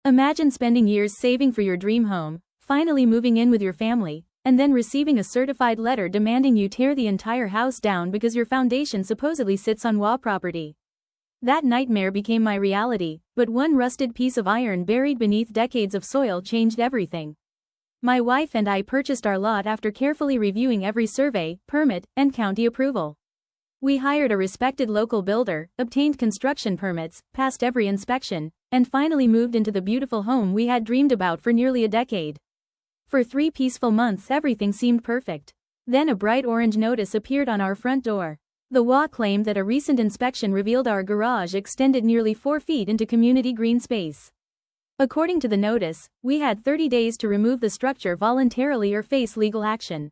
Imagine spending years saving for your dream home, finally moving in with your family, and then receiving a certified letter demanding you tear the entire house down because your foundation supposedly sits on HOA property. That nightmare became my reality, but one rusted piece of iron buried beneath decades of soil changed everything. My wife and I purchased our lot after carefully reviewing every survey, permit, and county approval. We hired a respected local builder, obtained construction permits, passed every inspection, and finally moved into the beautiful home we had dreamed about for nearly a decade. For 3 peaceful months everything seemed perfect. Then a bright orange notice appeared on our front door. The HOA claimed that a recent inspection revealed our garage extended nearly 4 feet into community green space. According to the notice, we had 30 days to remove the structure voluntarily or face legal action.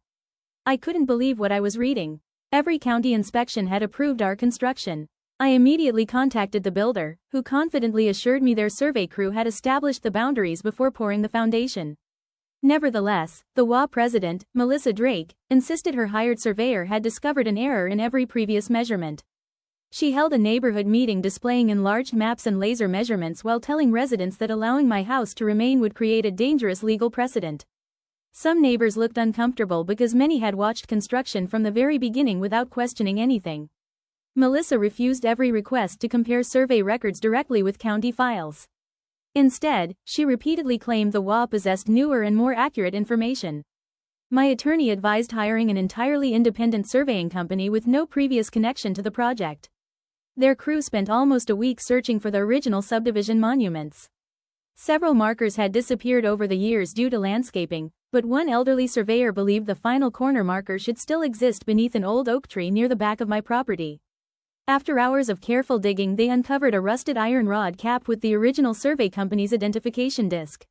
I couldn't believe what I was reading. Every county inspection had approved our construction. I immediately contacted the builder, who confidently assured me their survey crew had established the boundaries before pouring the foundation. Nevertheless, the HOA president, Melissa Drake, insisted her hired surveyor had discovered an error in every previous measurement. She held a neighborhood meeting displaying enlarged maps and laser measurements while telling residents that allowing my house to remain would create a dangerous legal precedent. Some neighbors looked uncomfortable because many had watched construction from the very beginning without questioning anything. Melissa refused every request to compare survey records directly with county files. Instead, she repeatedly claimed the HOA possessed newer and more accurate information. My attorney advised hiring an entirely independent surveying company with no previous connection to the project. Their crew spent almost a week searching for the original subdivision monuments. Several markers had disappeared over the years due to landscaping, but one elderly surveyor believed the final corner marker should still exist beneath an old oak tree near the back of my property. After hours of careful digging, they uncovered a rusted iron rod capped with the original survey company's identification disc.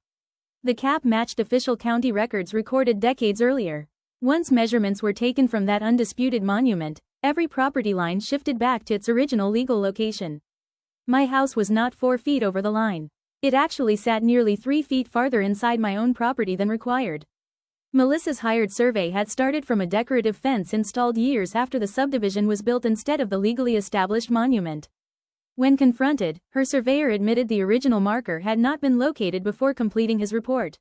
The cap matched official county records recorded decades earlier. Once measurements were taken from that undisputed monument, every property line shifted back to its original legal location. My house was not 4 feet over the line. It actually sat nearly 3 feet farther inside my own property than required. Melissa's hired survey had started from a decorative fence installed years after the subdivision was built instead of the legally established monument. When confronted, her surveyor admitted the original marker had not been located before completing his report.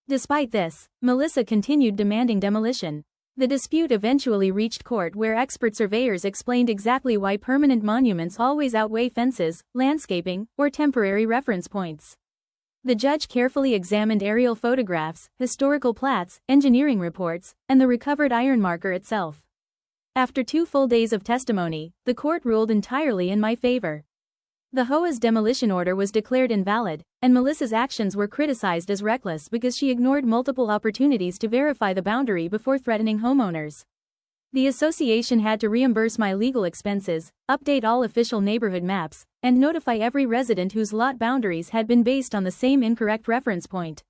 Despite this, Melissa continued demanding demolition. The dispute eventually reached court, where expert surveyors explained exactly why permanent monuments always outweigh fences, landscaping, or temporary reference points. The judge carefully examined aerial photographs, historical plats, engineering reports, and the recovered iron marker itself. After 2 full days of testimony, the court ruled entirely in my favor. The HOA's demolition order was declared invalid, and Melissa's actions were criticized as reckless because she ignored multiple opportunities to verify the boundary before threatening homeowners. The association had to reimburse my legal expenses, update all official neighborhood maps, and notify every resident whose lot boundaries had been based on the same incorrect reference point.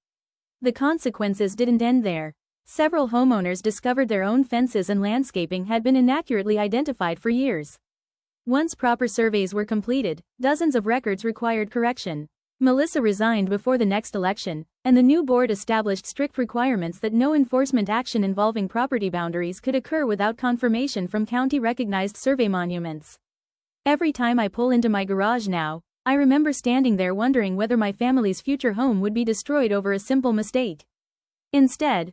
The consequences didn't end there. Several homeowners discovered their own fences and landscaping had been inaccurately identified for years. Once proper surveys were completed, dozens of records required correction. Melissa resigned before the next election, and the new board established strict requirements that no enforcement action involving property boundaries could occur without confirmation from county-recognized survey monuments. Every time I pull into my garage now, I remember standing there wondering whether my family's future home would be destroyed over a simple mistake. Instead,